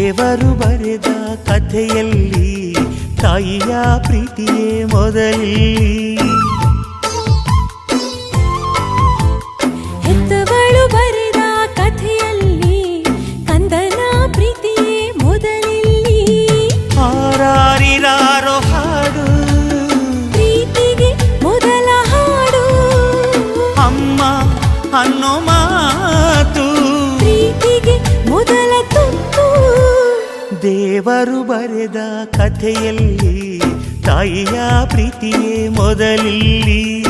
ದೇವರು ಬರೆದ ಕಥೆಯಲ್ಲಿ ತಾಯಿಯ ಪ್ರೀತಿಯೇ ಮೊದಲಿ. ಹೆತ್ತವಳು ಬರೆದ ಕಥೆಯಲ್ಲಿ ಕಂದನ ಪ್ರೀತಿಯೇ ಮೊದಲಿಲ್ಲಿ. ಹಾರಾರಿರಾರೋ ಹಾಡು ಪ್ರೀತಿಗೆ ಮೊದಲ ಹಾಡು. ಅಮ್ಮ ಅನ್ನೋ ಮಾತು ಪ್ರೀತಿಗೆ ಮೊದಲ ತುತ್ತು. ದೇವರು ಬರೆದ ಕಥೆಯಲ್ಲಿ ತಾಯಿಯ ಪ್ರೀತಿಯೇ ಮೊದಲಿಲ್ಲಿ.